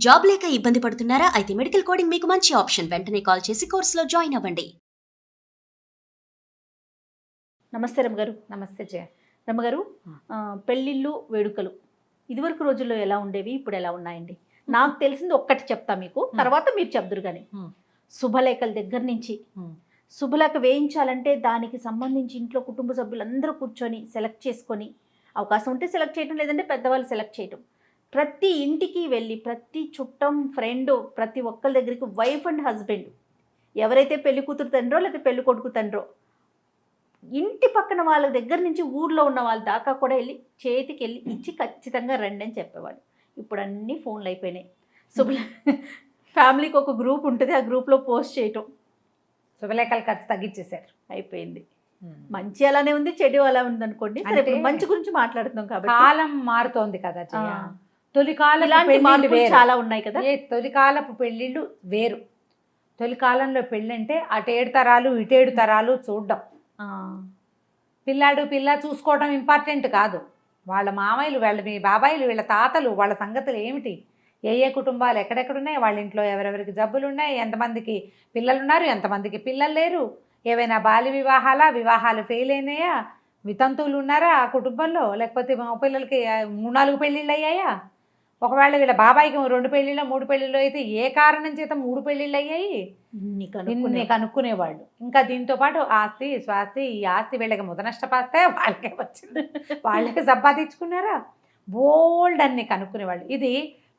Job లేక ఇబ్బంది పడుతున్నారా? అయితే మెడికల్ కోడింగ్ మీకు మంచి ఆప్షన్. వెంటనే కాల్ చేసి కోర్సులో జాయిన్ అవ్వండి. నమస్తే రమ్మగారు. నమస్తే జయ. రమ్మగారు, పెళ్ళిళ్ళు వేడుకలు ఇదివరకు రోజుల్లో ఎలా ఉండేవి, ఇప్పుడు ఎలా ఉన్నాయండి? నాకు తెలిసింది ఒక్కటి చెప్తా మీకు, తర్వాత మీరు చెప్దురు కానీ. శుభలేఖల దగ్గర నుంచి శుభలేఖ వేయించాలంటే దానికి సంబంధించి ఇంట్లో కుటుంబ సభ్యులందరూ కూర్చొని సెలెక్ట్ చేసుకొని, అవకాశం ఉంటే సెలెక్ట్ చేయటం, లేదంటే పెద్దవాళ్ళు సెలెక్ట్ చేయటం, ప్రతి ఇంటికి వెళ్ళి ప్రతి చుట్టం ఫ్రెండ్ ప్రతి ఒక్కరి దగ్గరికి వైఫ్ అండ్ హస్బెండ్ ఎవరైతే పెళ్లి కూతురు తండ్రో లేకపోతే పెళ్లి కొడుకు తండ్రో, ఇంటి పక్కన వాళ్ళ దగ్గర నుంచి ఊర్లో ఉన్న వాళ్ళ దాకా కూడా వెళ్ళి చేతికి వెళ్ళి ఇచ్చి ఖచ్చితంగా రండి అని చెప్పేవాళ్ళు. ఇప్పుడు అన్నీ ఫోన్లు అయిపోయినాయి. ఫ్యామిలీకి ఒక గ్రూప్ ఉంటుంది, ఆ గ్రూప్లో పోస్ట్ చేయటం, శుభలేఖల ఖర్చు తగ్గించేశారు. అయిపోయింది. మంచి అలానే ఉంది, చెడు అలా ఉంది అనుకోండి. మంచి గురించి మాట్లాడుతున్నాం కాబట్టి కాలం మారుతోంది కదా జయ. తొలికాలం చాలా ఉన్నాయి కదా. తొలికాలపు పెళ్ళిళ్ళు వేరు. తొలికాలంలో పెళ్ళంటే అటు 7 తరాలు ఇటు 7 తరాలు చూడడం. పిల్లాడు పిల్ల చూసుకోవడం ఇంపార్టెంట్ కాదు. వాళ్ళ మామయ్యలు, వాళ్ళ మీ బాబాయిలు, వీళ్ళ తాతలు, వాళ్ళ సంగతులు ఏమిటి, ఏ కుటుంబాలు ఎక్కడెక్కడున్నాయి, వాళ్ళ ఇంట్లో ఎవరెవరికి జబ్బులు ఉన్నాయి, ఎంతమందికి పిల్లలు ఉన్నారు, ఎంతమందికి పిల్లలు లేరు, ఏవైనా బాల్య వివాహాలు ఫెయిల్ అయినాయా, వితంతువులు ఉన్నారా ఆ కుటుంబంలో, లేకపోతే మా పిల్లలకి 3-4 పెళ్ళిళ్ళు అయ్యాయా, ఒకవేళ వీళ్ళ బాబాయికి 2 పెళ్ళిళ్ళు 3 పెళ్ళిళ్ళు అయితే ఏ కారణం చేత 3 పెళ్ళిళ్ళు అయ్యాయి, ఇన్ని కనుక్కునేవాళ్ళు. ఇంకా దీంతో పాటు ఆస్తి స్వాస్తి, ఈ ఆస్తి వీళ్ళకి ముదనష్టపాస్తే వాళ్ళకే వచ్చింది, వాళ్ళకి సంపాదించుకున్నారా, బోల్డ్ అన్ని కనుక్కునేవాళ్ళు. ఇది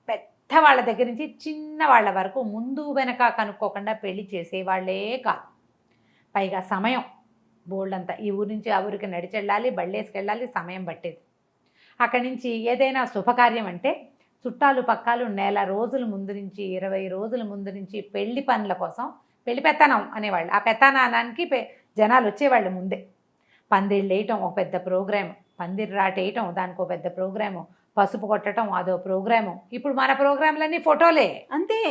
పెద్ద వాళ్ళ దగ్గర నుంచి చిన్న వాళ్ళ వరకు ముందు వెనక కనుక్కోకుండా పెళ్లి చేసేవాళ్లే కాదు. పైగా సమయం బోల్డ్ అంతా, ఈ ఊరి నుంచి ఆ ఊరికి నడిచెళ్ళాలి, బళ్ళేసుకెళ్ళాలి, సమయం పట్టేది. అక్కడి నుంచి ఏదైనా శుభకార్యం అంటే చుట్టాలు పక్కాలు నెల రోజుల ముందు నుంచి 20 రోజుల ముందు నుంచి పెళ్లి పనుల కోసం పెళ్లి పెత్తనం అనేవాళ్ళు. ఆ పెత్తనానికి జనాలు వచ్చేవాళ్ళు ముందే. పందిళ్ళు వేయటం ఒక పెద్ద ప్రోగ్రాము, పందిరి రాటేయటం దానికి ఒక పెద్ద ప్రోగ్రాము, పసుపు కొట్టడం అదో ప్రోగ్రాము. ఇప్పుడు మన ప్రోగ్రాంలన్నీ ఫోటోలే అంతే.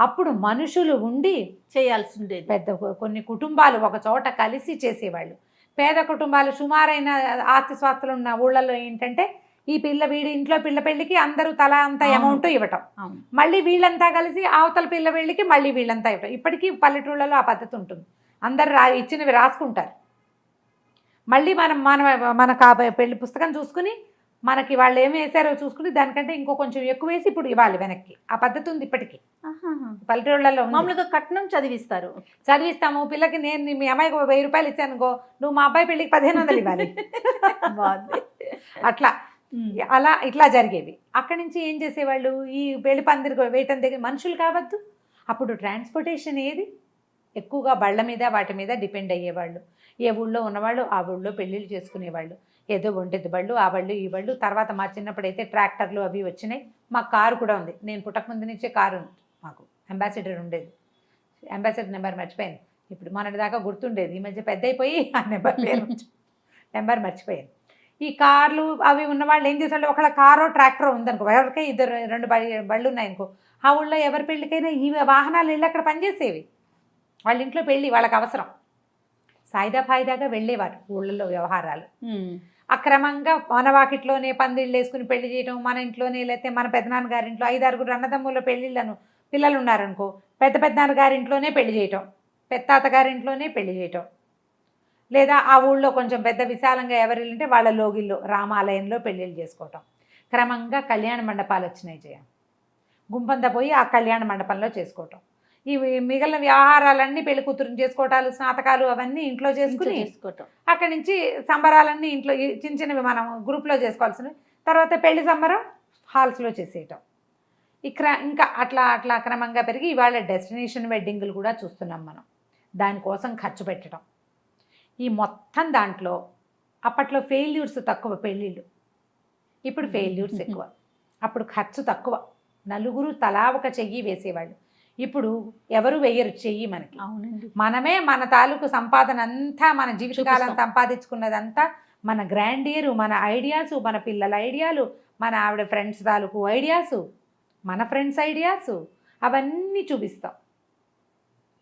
అప్పుడు మనుషులు ఉండి చేయాల్సి ఉండేది. పెద్ద కొన్ని కుటుంబాలు ఒక చోట కలిసి చేసేవాళ్ళు. పేద కుటుంబాలు సుమారైన ఆస్తి స్వాస్తులు ఉన్న ఊళ్ళల్లో ఏంటంటే వీడి ఇంట్లో పిల్ల పెళ్ళికి అందరూ తలా అంత అమౌంట్ ఇవ్వటం, మళ్ళీ వీళ్ళంతా కలిసి అవతల పిల్ల పెళ్ళికి మళ్ళీ వీళ్ళంతా ఇవ్వటం. ఇప్పటికీ పల్లెటూళ్ళలో ఆ పద్ధతి ఉంటుంది. అందరు ఇచ్చినవి రాసుకుంటారు. మళ్ళీ మనకు ఆ పెళ్లి పుస్తకం చూసుకుని మనకి వాళ్ళు ఏమి వేసారో చూసుకుని దానికంటే ఇంకో కొంచెం ఎక్కువ వేసి ఇప్పుడు ఇవ్వాలి వెనక్కి. ఆ పద్ధతి ఉంది ఇప్పటికీ పల్లెటూళ్ళలో. మామూలుగా కట్నం చదివిస్తాము పిల్లకి. నేను మీ అమ్మాయికి 1000 రూపాయలు ఇచ్చానుకో, నువ్వు మా అబ్బాయి పెళ్ళికి 1500 ఇవ్వాలి. అలా ఇట్లా జరిగేవి. అక్కడి నుంచి ఏం చేసేవాళ్ళు, ఈ పెళ్లి పందిరి వేయటం దగ్గర మనుషులు కావద్దు. అప్పుడు ట్రాన్స్పోర్టేషన్ ఏది, ఎక్కువగా బళ్ళ మీద వాటి మీద డిపెండ్ అయ్యేవాళ్ళు. ఏ ఊళ్ళో ఉన్నవాళ్ళు ఆ ఊళ్ళో పెళ్ళిళ్ళు చేసుకునేవాళ్ళు. ఏదో ఒంటెద్దు బళ్ళు, ఆ బళ్ళు ఈ బళ్ళు. తర్వాత మా చిన్నప్పుడు అయితే ట్రాక్టర్లు అవి వచ్చినాయి. మాకు కారు కూడా ఉంది. నేను పుట్టకముందు నుంచే కారు ఉంది మాకు. అంబాసిడర్ ఉండేది. అంబాసిడర్ నెంబర్ మర్చిపోయాను. ఇప్పుడు మొన్నటి దాకా గుర్తుండేది, ఈ మధ్య పెద్ద అయిపోయి ఆ నెంబర్ మర్చిపోయాను. ఈ కార్లు అవి ఉన్నవాళ్ళు ఏం చేసేవాళ్ళు, ఒకళ్ళ కారో ట్రాక్టరో ఉందనుకో, ఎవరికై 2 బళ్ళు ఉన్నాయనుకో, ఆ ఊళ్ళో ఎవరి పెళ్ళికైనా ఈ వాహనాలు వెళ్ళి అక్కడ పనిచేసేవి. వాళ్ళ ఇంట్లో పెళ్ళి వాళ్ళకి అవసరం, సాయిదా ఫాయిదాగా వెళ్ళేవారు ఊళ్ళలో వ్యవహారాలు. అక్రమంగా మన వాకిట్లోనే పందిళ్ళు వేసుకుని పెళ్లి చేయటం, మన ఇంట్లోనే, లేకపోతే మన పెద్దనాన్న గారింట్లో 5-6 అన్నదమ్ముల పెళ్ళిళ్ళను పిల్లలు ఉన్నారనుకో, పెద్దనాన్న గారింట్లోనే పెళ్లి చేయటం, పెద్దాత గారింట్లోనే పెళ్లి చేయటం, లేదా ఆ ఊళ్ళో కొంచెం పెద్ద విశాలంగా ఎవరిల్లంటే వాళ్ళ లోగిల్లో రామాలయంలో పెళ్ళిళ్ళు చేసుకోవటం. క్రమంగా కళ్యాణ మండపాలు వచ్చినాయి జయ. గుంపంతా పోయి ఆ కళ్యాణ మండపంలో చేసుకోవటం. ఈ మిగిలిన వ్యవహారాలన్నీ పెళ్లి కూతురుని చేసుకోవటాలు, స్నాతకాలు అవన్నీ ఇంట్లో చేసుకోవటం. అక్కడి నుంచి సంబరాలన్నీ ఇంట్లో చిన్న చిన్నవి మనం గ్రూప్లో చేసుకోవాల్సినవి. తర్వాత పెళ్లి సంబరం హాల్స్లో చేసేయటం. ఇంకా అట్లా క్రమంగా పెరిగి ఇవాళ డెస్టినేషన్ వెడ్డింగులు కూడా చూస్తున్నాం మనం. దానికోసం ఖర్చు పెట్టడం. ఈ మొత్తం దాంట్లో అప్పట్లో ఫెయిల్యూర్స్ తక్కువ పెళ్ళిళ్ళు, ఇప్పుడు ఫెయిల్యూర్స్ ఎక్కువ. అప్పుడు ఖర్చు తక్కువ, నలుగురు తలా ఒక చెయ్యి వేసేవాళ్ళు. ఇప్పుడు ఎవరు వేయరు చెయ్యి మనకి. మనమే మన తాలూకు సంపాదన అంతా, మన జీవితకాలం సంపాదించుకున్నదంతా, మన గ్రాండియరు, మన ఐడియాసు, మన పిల్లల ఐడియాలు, మన ఆవిడ ఫ్రెండ్స్ తాలూకు ఐడియాసు, మన ఫ్రెండ్స్ ఐడియాసు, అవన్నీ చూపిస్తాం.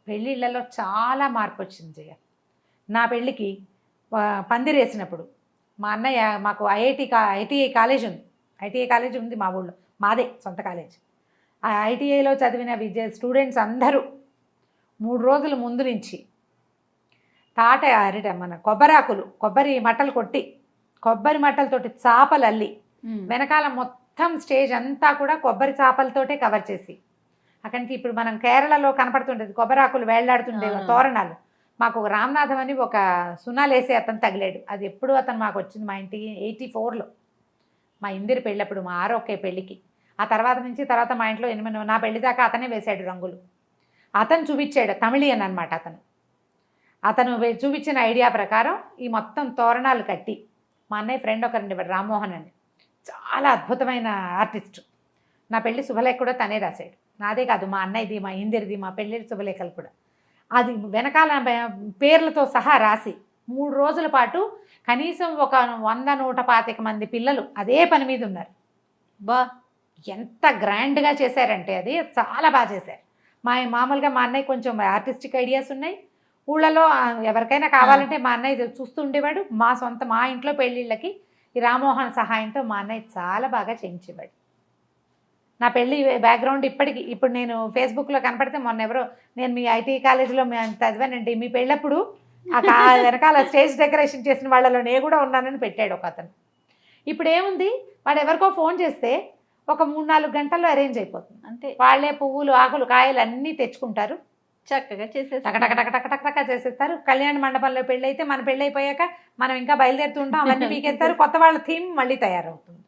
పెళ్ళిళ్ళలో చాలా మార్పు వచ్చింది జయ. నా పెళ్ళికి పందిరేసినప్పుడు మా అన్నయ్య, మాకు ఐటీఐ కాలేజ్ ఉంది మా ఊళ్ళో, మాదే సొంత కాలేజ్. ఆ ఐటీఐలో చదివిన స్టూడెంట్స్ అందరూ 3 రోజుల ముందు నుంచి మన కొబ్బరి మట్టలు కొట్టి కొబ్బరి మట్టలతోటి చాపలు అల్లి వెనకాల మొత్తం స్టేజ్ అంతా కూడా కొబ్బరి చాపలతోటే కవర్ చేసి, అక్కడి నుంచి ఇప్పుడు మనం కేరళలో కనపడుతుండేది కొబ్బరాకులు వేళ్లాడుతుండేవి తోరణాలు. మాకు ఒక రామనాథం అని ఒక సున్నాలేసి అతను తగిలాడు. అది ఎప్పుడు అతను మాకు వచ్చింది మా ఇంటికి 84లో మా ఇందిరి పెళ్ళప్పుడు, మా ఆరోకే పెళ్ళికి. ఆ తర్వాత మా ఇంట్లో 8 నా పెళ్లి దాకా అతనే వేశాడు రంగులు. అతను చూపించాడు, తమిళియన్ అనమాట అతను చూపించిన ఐడియా ప్రకారం ఈ మొత్తం తోరణాలు కట్టి, మా అన్నయ్య ఫ్రెండ్ ఒకరండి రామ్మోహన్ అని, చాలా అద్భుతమైన ఆర్టిస్ట్. నా పెళ్లి శుభలేఖ కూడా తనే రాశాడు. నాదే కాదు, మా అన్నయ్యది, మా ఇందిరిది, మా పెళ్లి శుభలేఖలు కూడా. అది వెనకాల పేర్లతో సహా రాసి 3 రోజుల పాటు కనీసం ఒక 100-125 మంది పిల్లలు అదే పని మీద ఉన్నారు. ఎంత గ్రాండ్గా చేశారంటే అది చాలా బాగా చేశారు. మామూలుగా మా అన్నయ్య కొంచెం ఆర్టిస్టిక్ ఐడియాస్ ఉన్నాయి. ఊళ్ళలో ఎవరికైనా కావాలంటే మా అన్నయ్య చూస్తూ ఉండేవాడు. మా ఇంట్లో పెళ్ళిళ్ళకి ఈ రామ్మోహన్ సహాయంతో మా అన్నయ్య చాలా బాగా చేయించేవాడు. నా పెళ్ళి బ్యాక్గ్రౌండ్ ఇప్పుడు నేను ఫేస్బుక్లో కనపడితే మొన్న ఎవరో, నేను మీ ఐటీ కాలేజీలో చదివానండి, మీ పెళ్ళప్పుడు వెనకాల స్టేజ్ డెకరేషన్ చేసిన వాళ్ళలో నేను కూడా ఉన్నానని పెట్టాడు ఒక అతను. ఇప్పుడు ఏముంది, వాడు ఎవరికో ఫోన్ చేస్తే ఒక 3-4 గంటల్లో అరేంజ్ అయిపోతుంది అంతే. వాళ్ళే పువ్వులు, ఆకులు, కాయలు అన్నీ తెచ్చుకుంటారు, చక్కగా టకటక చేసేస్తారు. కళ్యాణ మండపంలో పెళ్ళి అయితే మన పెళ్ళి అయిపోయాక మనం ఇంకా బయలుదేరుతుంటాం, అవన్నీ పీకేస్తారు, కొత్త వాళ్ళ థీమ్ మళ్ళీ తయారవుతుంది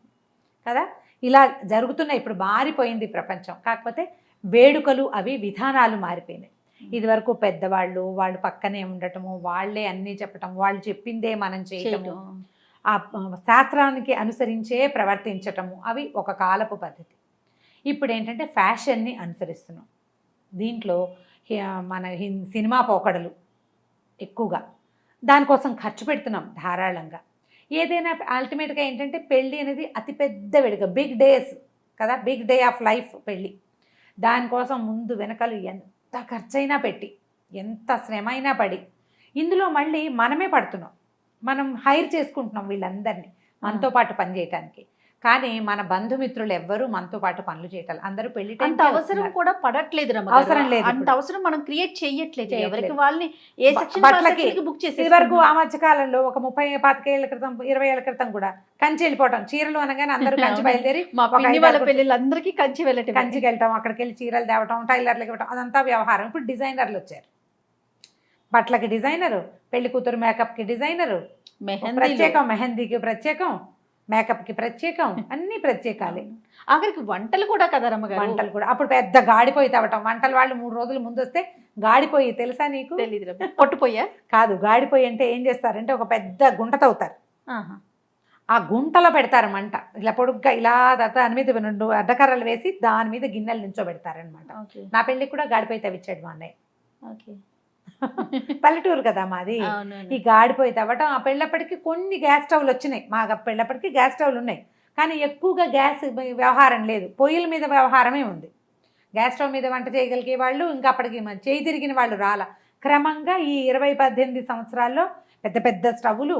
కదా. ఇలా జరుగుతున్నాయి. ఇప్పుడు మారిపోయింది ప్రపంచం. కాకపోతే వేడుకలు అవి విధానాలు మారిపోయినాయి. ఇదివరకు పెద్దవాళ్ళు వాళ్ళు పక్కనే ఉండటము, వాళ్ళే అన్నీ చెప్పటం, వాళ్ళు చెప్పిందే మనం చేయటము, ఆ శాస్త్రానికి అనుసరించే ప్రవర్తించటము, అవి ఒక కాలపు పద్ధతి. ఇప్పుడు ఏంటంటే ఫ్యాషన్ని అనుసరిస్తున్నాం. దీంట్లో మన సినిమా పోకడలు ఎక్కువగా, దానికోసం ఖర్చు పెడుతున్నాం ధారాళంగా. ఏదైనా అల్టిమేట్గా ఏంటంటే పెళ్ళి అనేది అతిపెద్ద వేడుక, బిగ్ డేస్ కదా, బిగ్ డే ఆఫ్ లైఫ్ పెళ్ళి. దానికోసం ముందు వెనకలు ఎంత ఖర్చైనా పెట్టి, ఎంత శ్రమ అయినా పడి, ఇందులో మళ్ళీ మనమే పడుతున్నాం. మనం హైర్ చేసుకుంటున్నాం వీళ్ళందరినీ మనతో పాటు పనిచేయటానికి. కానీ మన బంధుమిత్రులు ఎవ్వరూ మనతో పాటు పనులు చేయటాలి. అందరూ పెళ్లి అంత అవసరం కూడా పడట్లేదు, అవసరం లేదు. అంత అవసరం మనం క్రియేట్ చేయట్లేదు. ఎవరికి వాళ్ళని ఏ సెక్షన్ బుక్ చేసి. ఇదివరకు ఆ మధ్య కాలంలో ఒక 30-25 ఏళ్ల క్రితం, 20 ఏళ్ల క్రితం కూడా కంచి వెళ్ళిపోవటం, చీరలు అనగానే అందరూ కంచి బయలుదేరి వాళ్ళ పెళ్ళిళ్ళందరికీ కంచికి వెళ్తాం, అక్కడికి వెళ్ళి చీరలు తేవటం, టైలర్లకి ఇవ్వటం, అదంతా వ్యవహారం. ఇప్పుడు డిజైనర్లు వచ్చారు, బట్టలకి డిజైనరు, పెళ్లి కూతురు మేకప్కి డిజైనరు ప్రత్యేకం, మెహందీకి ప్రత్యేకం, మేకప్కి ప్రత్యేకం, అన్ని ప్రత్యేకాలే. ఆఖరికి వంటలు కూడా కదా రమ్మగారు, వంటలు కూడా. అప్పుడు పెద్ద గాడిపోయి తవ్వటం, వంటలు వాళ్ళు 3 రోజుల ముందు వస్తే గాడిపోయి, తెలుసా నీకు? తెలీదు. పొట్టుపోయా కాదు, గాడిపోయి అంటే ఏం చేస్తారంటే ఒక పెద్ద గుంట తవ్వుతారు, ఆ గుంటలో పెడతారు మంట, ఇలా పొడుగ్గా, ఇలా దాని మీద 2 అడ్డకర్రలు వేసి దాని మీద గిన్నెలు నించోబెడతారనమాట. నా పెళ్ళికి కూడా గాడిపోయి తవ్విచ్చాడు మా అన్నయ్య. పల్లెటూరు కదా మాది. ఈ గాడిపోయి తవ్వటం, ఆ పెళ్ళప్పటికి కొన్ని గ్యాస్ స్టవ్లు వచ్చినాయి, మా పెళ్ళప్పటికి గ్యాస్ స్టవ్లు ఉన్నాయి, కానీ ఎక్కువగా గ్యాస్ వ్యవహారం లేదు, పొయ్యిల మీద వ్యవహారమే ఉంది. గ్యాస్ స్టవ్ మీద వంట చేయగలిగే వాళ్ళు ఇంకా అప్పటికి చేయి తిరిగిన వాళ్ళు రాలా. క్రమంగా ఈ 20-18 సంవత్సరాల్లో పెద్ద పెద్ద స్టవ్లు,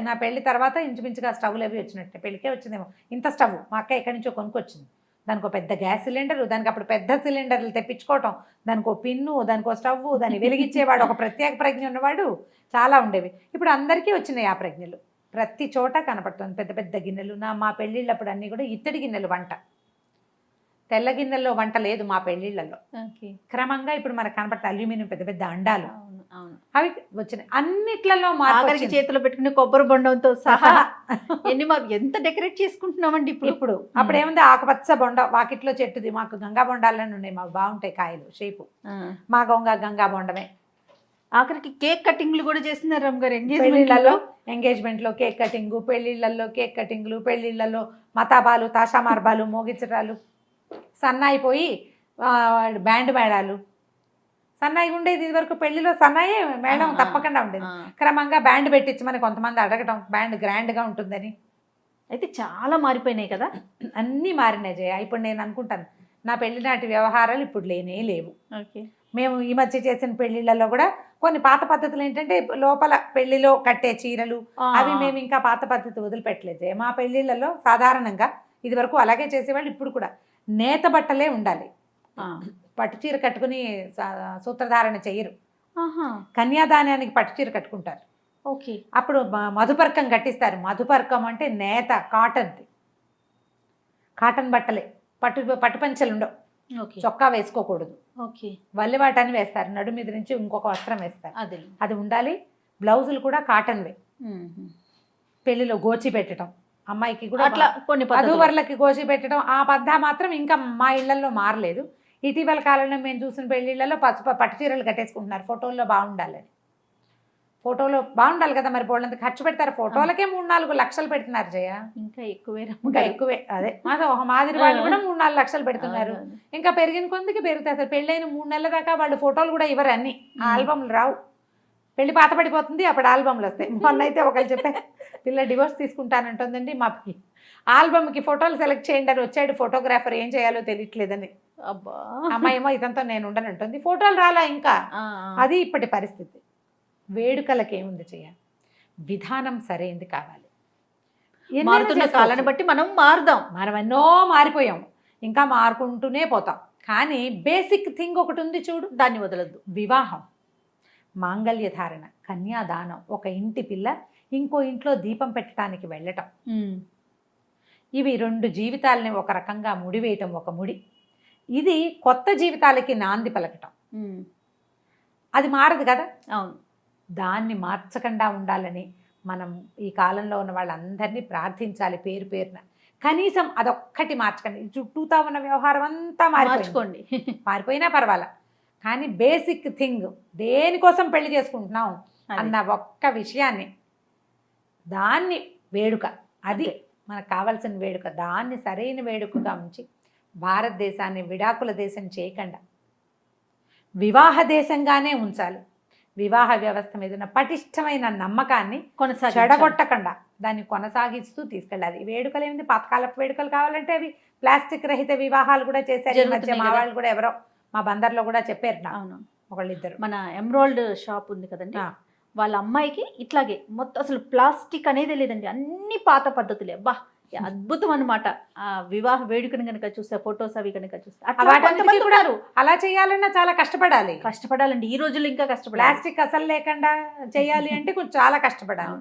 నా పెళ్లి తర్వాత ఇంచుమించుగా స్టవ్లు అవి వచ్చినట్టే, పెళ్ళికే వచ్చిందేమో ఇంత స్టవ్. మా అక్క ఎక్కడి నుంచో కొనుక్కొచ్చింది. దానికి ఒక పెద్ద గ్యాస్ సిలిండరు, దానికి అప్పుడు పెద్ద సిలిండర్లు తెప్పించుకోవటం, దానికి ఒక పిన్ను, దానికి ఒక స్టవ్, దాన్ని వెలిగించేవాడు ఒక ప్రత్యేక ప్రజ్ఞ ఉన్నవాడు, చాలా ఉండేవి. ఇప్పుడు అందరికీ వచ్చినాయి ఆ ప్రజ్ఞలు, ప్రతి చోట కనపడుతుంది పెద్ద పెద్ద గిన్నెలు. మా పెళ్ళిళ్ళప్పుడు అన్నీ కూడా ఇత్తడి గిన్నెలు వంట, తెల్ల గిన్నెల్లో వంట లేదు మా పెళ్ళిళ్ళలో. క్రమంగా ఇప్పుడు మనకు కనపడుతుంది అల్యూమినియం పెద్ద పెద్ద అండాలు, అవి వచ్చినాయి. అన్నిట్లలో మార్పు, చేతిలో పెట్టుకునే కొబ్బరి బొండంతో సహా ఎంత డెకరేట్ చేసుకుంటున్నామండి ఇప్పుడు. అప్పుడు ఏముంది, ఆకుపచ్చ బొండ, వాకిట్లో చెట్టుది. మాకు గంగా బొండాలని ఉన్నాయి, మాకు బాగుంటాయి కాయలు, షేపు. మా గంగా బొండమే. ఆఖరికి కేక్ కటింగ్లు కూడా చేస్తున్నారు రమ్మగారు. ఎంగేజ్మెంట్లో కేక్ కటింగ్, పెళ్లిళ్లలో కేక్ కటింగ్లు, పెళ్లిళ్లలో మతాబాలు, తాషామార్బాలు, మోగిచ్చటాలు, సన్నాయిపోయి బ్యాండ్ మేళాలు. సన్నాయి ఉండేది ఇదివరకు పెళ్లిలో, సన్నాయే మేడం తప్పకుండా ఉండేది. క్రమంగా బ్యాండ్ పెట్టించమని కొంతమంది అడగటం, బ్యాండ్ గ్రాండ్గా ఉంటుందని. అయితే చాలా మారిపోయినాయి కదా, అన్నీ మారినాయి జయ. ఇప్పుడు నేను అనుకుంటాను నా పెళ్లి నాటి వ్యవహారాలు ఇప్పుడు లేనే లేవు. మేము ఈ మధ్య చేసిన పెళ్లిళ్ళలో కూడా కొన్ని పాత పద్ధతులు ఏంటంటే, లోపల పెళ్లిలో కట్టే చీరలు అవి మేము ఇంకా పాత పద్ధతి వదిలిపెట్టలేదు. మా పెళ్లిళ్ళలో సాధారణంగా ఇది వరకు అలాగే చేసేవాళ్ళు. ఇప్పుడు కూడా నేత బట్టలే ఉండాలి. ఆ. పట్టు చీర కట్టుకుని సూత్రధారణ చెయ్యరు. ఆహా. కన్యాదానానికి పట్టు చీర కట్టుకుంటారు. ఓకే. అప్పుడు మధుపర్కం కట్టిస్తారు. మధుపర్కం అంటే నేత, కాటన్ బట్టలే, పట్టు పంచలు ఉండవు, ఓకే. చొక్కా వేసుకోకూడదు, ఓకే. వల్లివాటని వేస్తారు, నడు మీద నుంచి ఇంకొక వస్త్రం వేస్తారు, అదే. అది ఉండాలి. బ్లౌజులు కూడా కాటన్వే. పెళ్లిలో గోచి పెట్టడం, అమ్మాయికి కూడా అట్లా కొన్ని పద్ధతులు. వధూవరులకి గోచి పెట్టడం, ఆ పద్ధతి మాత్రం ఇంకా మా ఇళ్లలో మారలేదు. ఇటీవల కాలంలో మేము చూసిన పెళ్లిళ్లలో పట్టు చీరలు కట్టేసుకుంటున్నారు ఫోటోల్లో బాగుండాలని. ఫోటోలో బాగుండాలి కదా, మరి బోళ్ళంత ఖర్చు పెడతారు. ఫోటోలకే 3-4 లక్షలు పెడుతున్నారు జయ, ఇంకా ఎక్కువే. ఇంకా ఎక్కువే. అదే ఒక మాదిరి వాళ్ళు కూడా 3-4 లక్షలు పెడుతున్నారు. ఇంకా పెరిగిన కొందికి పెరుగుతాయి. అసలు పెళ్ళైన 3 నెలల దాకా వాళ్ళు ఫోటోలు కూడా ఇవ్వరు, అన్ని ఆల్బమ్లు రావు. పెళ్లి పాత పడిపోతుంది, అప్పుడు ఆల్బమ్లు వస్తాయి. మొన్న అయితే ఒకళ్ళు చెప్పారు, పిల్ల డివోర్స్ తీసుకుంటానంటుందండి, మా ఆల్బమ్కి ఫోటోలు సెలెక్ట్ చేయండి అని వచ్చాడు ఫోటోగ్రాఫర్, ఏం చేయాలో తెలియట్లేదని. అబ్బా. అమ్మాయి ఏమో ఇదంతా నేను ఉండనంటుంది, ఫోటోలు రాలా ఇంకా. అది ఇప్పటి పరిస్థితి. వేడుకలకి ఏముంది చేయాలి, విధానం సరైనది కావాలి. మారుతున్న కాలాన్ని బట్టి మనం మారుదాం. మనం ఎన్నో మారిపోయాం, ఇంకా మారుకుంటూనే పోతాం. కానీ బేసిక్ థింగ్ ఒకటి ఉంది చూడు, దాన్ని వదలొద్దు. వివాహం, మాంగళ్య ధారణ, కన్యాదానం, ఒక ఇంటి పిల్ల ఇంకో ఇంట్లో దీపం పెట్టడానికి వెళ్ళటం, ఇవి 2 జీవితాలని ఒక రకంగా ముడివేయటం, ఒక ముడి. ఇది కొత్త జీవితాలకి నాంది పలకటం. అది మారదు కదా. అవును. దాన్ని మార్చకుండా ఉండాలని మనం ఈ కాలంలో ఉన్న వాళ్ళందరినీ ప్రార్థించాలి, పేరు పేరున. కనీసం అదొక్కటి మార్చకండి. చుట్టూతా ఉన్న వ్యవహారం అంతా మార్చుకోండి, మారిపోయినా పర్వాలా, కానీ బేసిక్ థింగ్, దేనికోసం పెళ్లి చేసుకుంటున్నాం అన్న ఒక్క విషయాన్ని, దాన్ని వేడుక, అది మనకు కావాల్సిన వేడుక, దాన్ని సరైన వేడుకగా ఉంచి భారతదేశాన్ని విడాకుల దేశం చేయకుండా వివాహ దేశంగానే ఉంచాలి. వివాహ వ్యవస్థ మీద ఉన్న పటిష్టమైన నమ్మకాన్ని చెడగొట్టకుండా దాన్ని కొనసాగిస్తూ తీసుకెళ్ళాలి. వేడుకలు ఏమిటి, పాతకాలపు వేడుకలు కావాలంటే అవి ప్లాస్టిక్ రహిత వివాహాలు కూడా చేశారు ఈ మధ్య. మా వాళ్ళు కూడా ఎవరో మా బందర్లో కూడా చెప్పారు. అవును, ఒకళ్ళిద్దరు. మన ఎమ్రాల్డ్ షాప్ ఉంది కదండి, వాళ్ళ అమ్మాయికి ఇట్లాగే మొత్తం అసలు ప్లాస్టిక్ అనేది లేదండి, అన్ని పాత పద్ధతులే. బా, అద్భుతం అనమాట. ఆ వివాహ వేడుకని కనుక చూస్తే, ఫొటోస్ అవి కనుక చూస్తే, అలా చేయాలన్నా చాలా కష్టపడాలండి. ఈ రోజుల్లో ఇంకా కష్టపడాలి. ప్లాస్టిక్ అసలు లేకుండా చేయాలి అంటే కొంచెం చాలా కష్టపడాలి.